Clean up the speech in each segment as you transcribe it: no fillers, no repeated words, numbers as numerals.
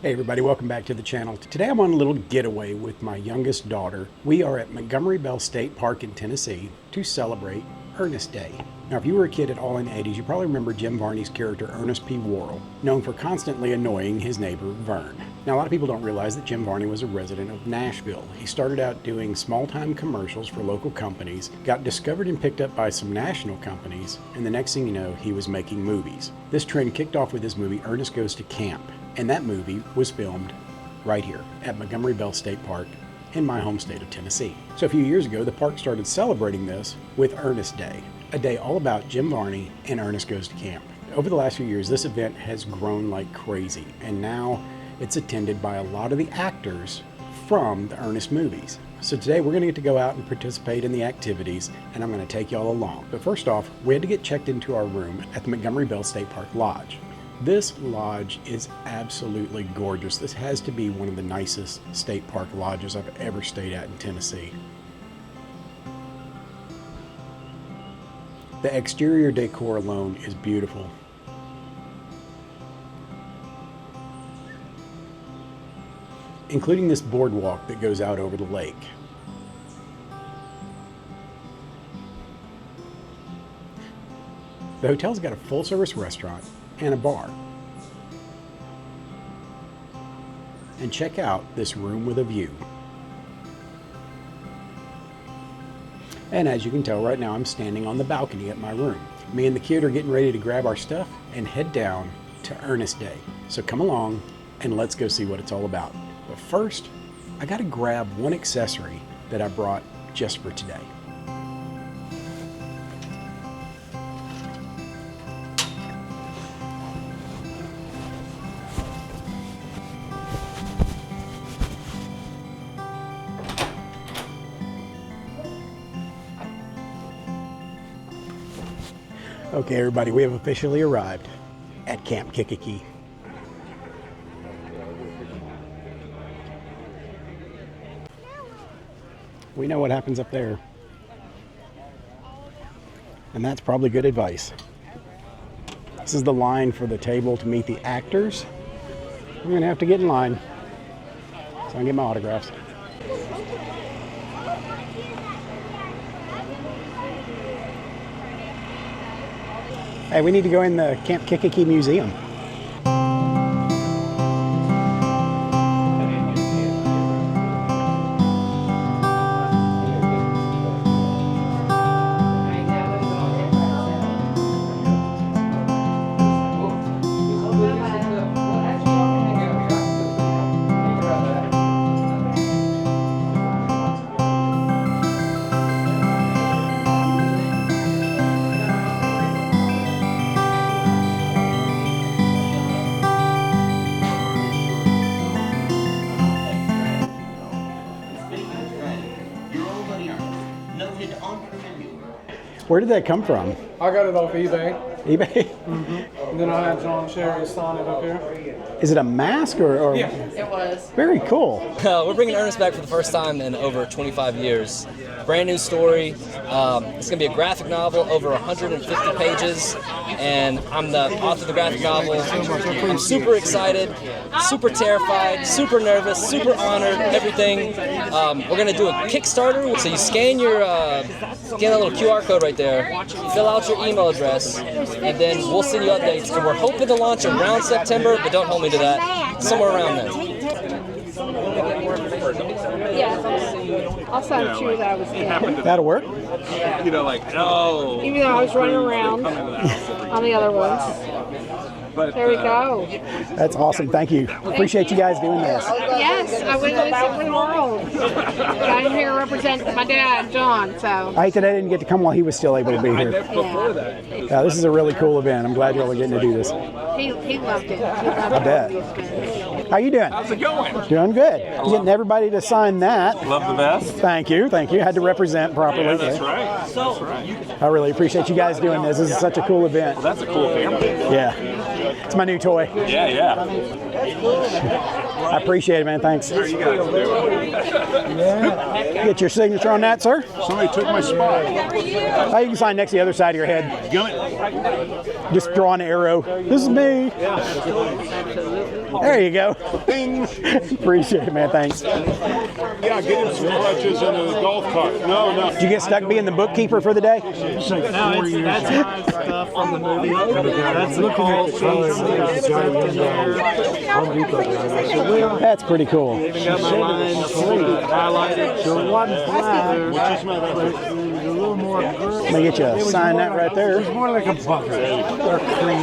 Hey everybody, welcome back to the channel. Today I'm on a little getaway with my youngest daughter. We are at Montgomery State Park in Tennessee to celebrate Ernest Day. Now if you were a kid at all in the 80s, you probably remember Jim Varney's character Ernest P. Worrell, known for constantly annoying his neighbor Vern. Now a lot of people don't realize that Jim Varney was a resident of Nashville. He started out doing small-time commercials for local companies, got discovered and picked up by some national companies, and the next thing you know, he was making movies. This trend kicked off with his movie Ernest Goes to Camp. And that movie was filmed right here at Montgomery State Park in my home state of Tennessee. So a few years ago, the park started celebrating this with Ernest Day, a day all about Jim Varney and Ernest Goes to Camp. Over the last few years, this event has grown like crazy, and now it's attended by a lot of the actors from the Ernest movies. So today we're gonna get to go out and participate in the activities, and I'm gonna take y'all along. But first off, we had to get checked into our room at the Montgomery State Park Lodge. This lodge is absolutely gorgeous. This has to be one of the nicest state park lodges I've ever stayed at in Tennessee. The exterior decor alone is beautiful. Including this boardwalk that goes out over the lake. The hotel's got a full-service restaurant and a bar. And check out this room with a view. And as you can tell right now, I'm standing on the balcony at my room. Me and the kid are getting ready to grab our stuff and head down to Ernest Day. So come along and let's go see what it's all about. But first, I gotta grab one accessory that I brought just for today. Okay, everybody, we have officially arrived at Camp Kiki. We know what happens up there. And that's probably good advice. This is the line for the table to meet the actors. I'm gonna have to get in line so I can get my autographs. Hey, we need to go in the Camp Kiki Museum. Where did that come from? I got it off eBay. eBay? Mm-hmm. And then I had John Sherry sign it up here. Is it a mask or? Yeah, it was. Very cool. We're bringing Ernest back for the first time in over 25 years. Brand new story. It's going to be a graphic novel, over 150 pages, and I'm the author of the graphic novel. I'm super excited, super terrified, super nervous, super honored, everything. We're going to do a Kickstarter, so you scan that little QR code right there, fill out your email address, and then we'll send you updates. And we're hoping to launch around September, but don't hold me to that, somewhere around then. Yeah, I'll send you that I was there. That'll work. You know, like, no. Even though I was running around on the other ones. But, there we go. That's awesome. Thank you. Appreciate you guys doing this. Yes, I went to the world. I'm here to represent my dad, John. So I hate that I didn't get to come while he was still able to be here. before that. This is a really cool event. I'm glad y'all are getting to do this. he loved it. I bet. How you doing? How's it going? Doing good. Getting everybody to sign that. Love the best. Thank you. Thank you. Had to represent properly. Yeah, that's right. That's right. I really appreciate you guys doing this. This is such a cool event. Well, that's a cool family. Yeah. It's my new toy. Yeah, yeah. I appreciate it, man. Thanks. You guys do. Get your signature on that, sir. Somebody took my spot. Oh, you can sign next to the other side of your head. Just draw an arrow. This is me. There you go. Ding. Appreciate it, man. Thanks. Yeah, get him some crutches and a golf cart. No. Did you get stuck being the bookkeeper for the day? No, that's my stuff from the movie. That's the call. That's pretty cool. Even got my lines highlighted. So one flag, a little more. Let me get you a sign that right there. It's more like a bucket. They're clean.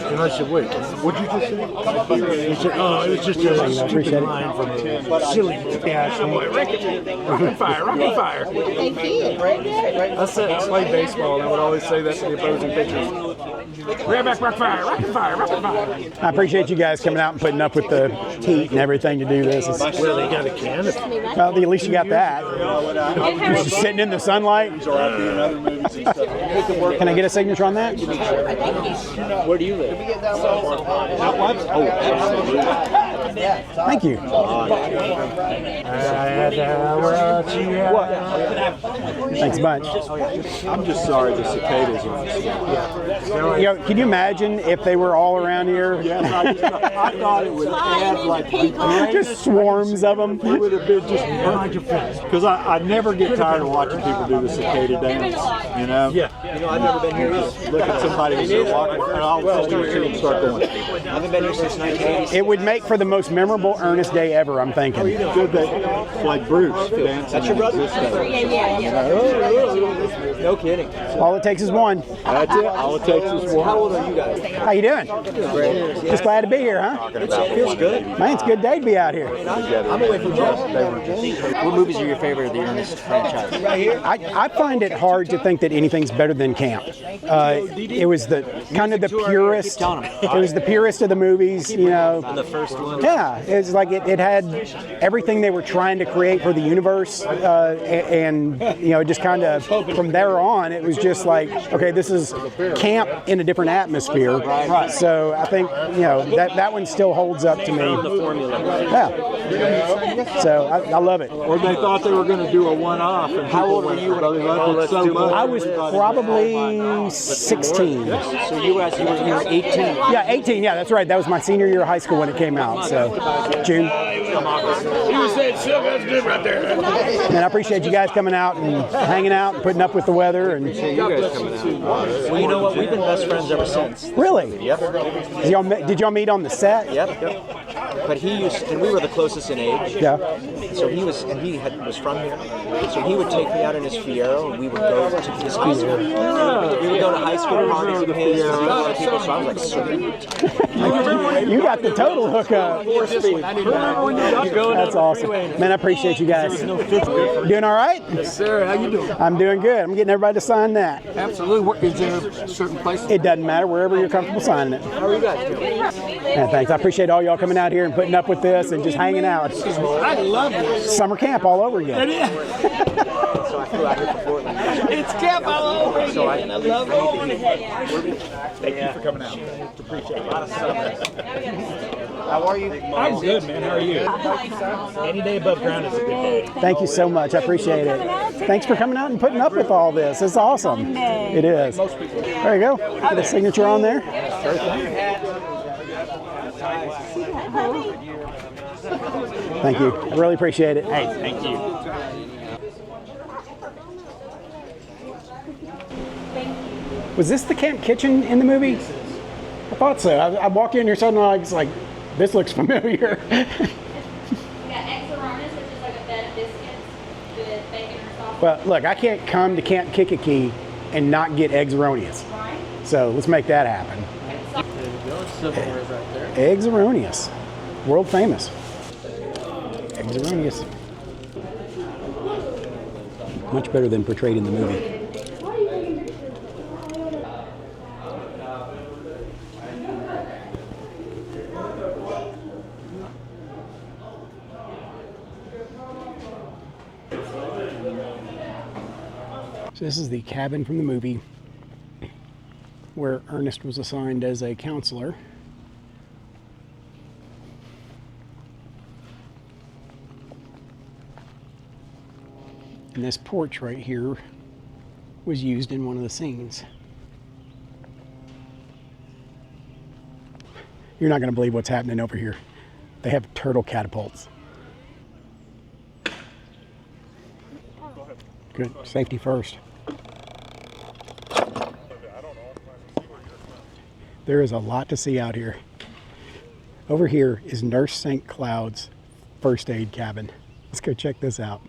And I said, wait, what'd you just say? He said, oh, it was just a stupid line from a silly ass. Rocket fire. Thank you. That's it. I played baseball, and I would always say that to the opposing pitchers. Red back, rocket fire. I appreciate you guys coming out and putting up with the heat and everything to do this. Well, they got a canopy. Well, at least you got that. Just sitting in the sunlight. Can I get a signature on that? Where do you live? Thank you. Thanks a bunch. I'm just sorry the cicadas on this thing. You know, can you imagine if they were all around here? Yeah, I thought it would add like Just swarms of them. it would have been just perfect. Because I never get tired of watching people do the cicada dance. You know? Yeah. You know, I've never been here either. Look at somebody who's walking, and I'll just start going. I haven't been here since 1980. It would make for the most memorable Ernest day ever, I'm thinking. Good that, like Bruce dancing. That's your brother? No kidding. All it takes is one. That's it. All it takes is one. How old are you guys? How you doing? Just glad to be here, huh? It feels good. Man, it's a good day to be out here. I'm away from home. What movies are your favorite of the Ernest franchise? I find it hard to think that anything's better than Camp. It was the kind of the purest. It was the purest of the movies, you know. The first one. Yeah, it's like it had everything they were trying to create for the universe, and you know, just kind of from there on, it was just like, okay, this is Camp in a different atmosphere. Right. So I think, you know, that one still holds up to me. Yeah. So I love it. Or they thought they were going to do a one-off. And how old were you when they loved it so much? I was probably 16. So you were 18. Yeah, 18. Yeah, that's right. That was my senior year of high school when it came out. So June. You said silk, that's good right there. And I appreciate you guys coming out and hanging out and putting up with the weather. And Well, you know what? We've been best friends ever since. really, Yep. did y'all meet on the set? Yep. But he used, and we were the closest in age. Yeah. So he was, and he was from here. So he would take me out in his Fiero, and we would go to his high school. We would go to high school parties with his people. So I was like, sweet. You got the total hookup. That's awesome. Man, I appreciate you guys. Doing all right? Yes, sir. How you doing? I'm doing good. I'm getting everybody to sign that. Absolutely. Is there a certain place? It doesn't matter, wherever you're comfortable signing it. How are you guys doing? Man, thanks. I appreciate all y'all coming out here and putting up with this and just hanging out. I love it. Summer camp all over again. So I flew out here for Portland. It's camp all over again. So I love it. Thank you for coming out. Appreciate it. How are you? I'm good, man. How are you? Any day above ground is a good day. Thank you so much. I appreciate it. Thanks for coming out and putting up with all this. It's awesome. It is. There you go. Get a signature on there. Thank you. I really appreciate it. Hey, thank you. Was this the camp kitchen in the movie? I thought so. I walked in here suddenly, I was like, this looks familiar. We got eggs Ernest, which is like a bed of biscuits with bacon or sausage. Well, look, I can't come to Camp Kiki and not get eggs erroneous. Right? So let's make that happen. Eggs erroneous. World famous. Eggs erroneous. Much better than portrayed in the movie. So this is the cabin from the movie where Ernest was assigned as a counselor. And this porch right here was used in one of the scenes. You're not going to believe what's happening over here. They have turtle catapults. Good. Safety first. There is a lot to see out here. Over here is Nurse St. Cloud's first aid cabin. Let's go check this out.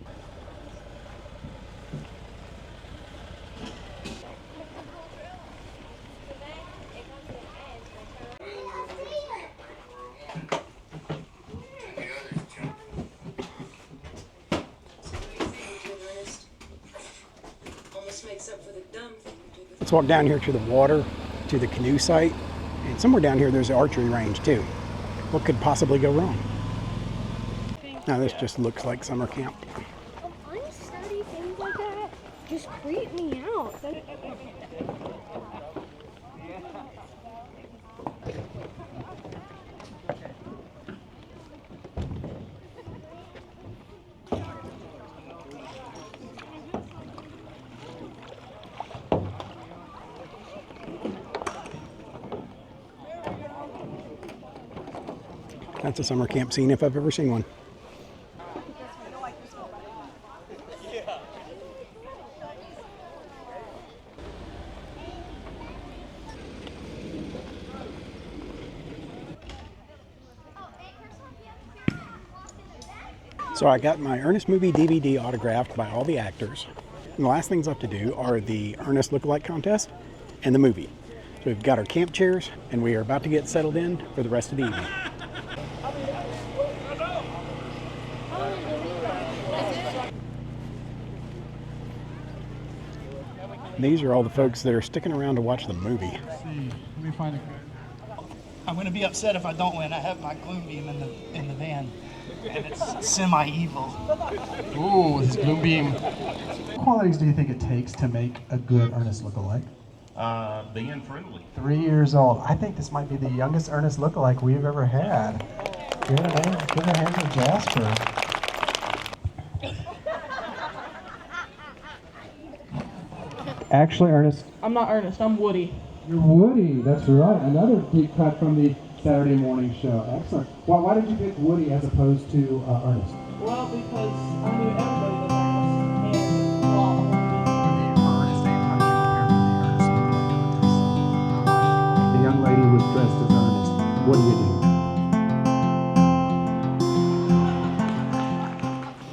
Let's walk down here to the water, to the canoe site, and somewhere down here there's an archery range too. What could possibly go wrong? Now this just looks like summer camp. Unstudy things like that just creep me out. That's a summer camp scene if I've ever seen one. So I got my Ernest movie DVD autographed by all the actors. And the last things left to do are the Ernest lookalike contest and the movie. So we've got our camp chairs and we are about to get settled in for the rest of the evening. These are all the folks that are sticking around to watch the movie. Let me find it. I'm going to be upset if I don't win. I have my gloom beam in the van, and it's semi-evil. Ooh, this gloom beam. What qualities do you think it takes to make a good Ernest lookalike? Being friendly. 3 years old. I think this might be the youngest Ernest lookalike we've ever had. Give a hand to Jasper. Actually, Ernest. I'm not Ernest, I'm Woody. You're Woody, that's right. Another deep cut from the Saturday morning show. Excellent. Why did you pick Woody as opposed to Ernest? Well, because I knew everybody was Ernest, and well, The young lady was dressed as Ernest. What do you do?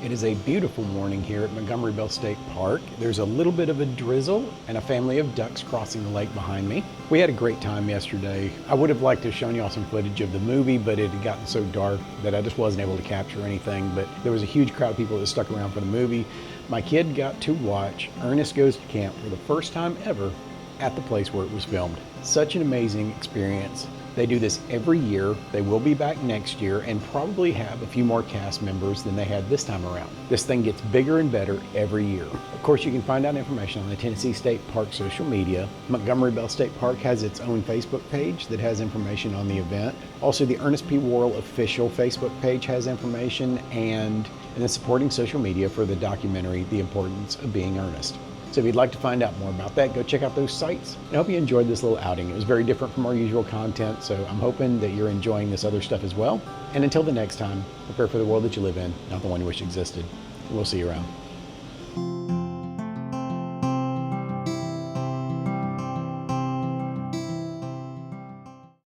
It is a beautiful morning here at Montgomery Bell State Park. There's a little bit of a drizzle and a family of ducks crossing the lake behind me. We had a great time yesterday. I would have liked to have shown y'all some footage of the movie, but it had gotten so dark that I just wasn't able to capture anything. But there was a huge crowd of people that stuck around for the movie. My kid got to watch Ernest Goes to Camp for the first time ever at the place where it was filmed. Such an amazing experience. They do this every year. They will be back next year and probably have a few more cast members than they had this time around. This thing gets bigger and better every year. Of course, you can find out information on the Tennessee State Park social media. Montgomery Bell State Park has its own Facebook page that has information on the event. Also, the Ernest P. Worrell official Facebook page has information and the supporting social media for the documentary, The Importance of Being Ernest. So if you'd like to find out more about that, go check out those sites. I hope you enjoyed this little outing. It was very different from our usual content, so I'm hoping that you're enjoying this other stuff as well. And until the next time, prepare for the world that you live in, not the one you wish existed. We'll see you around.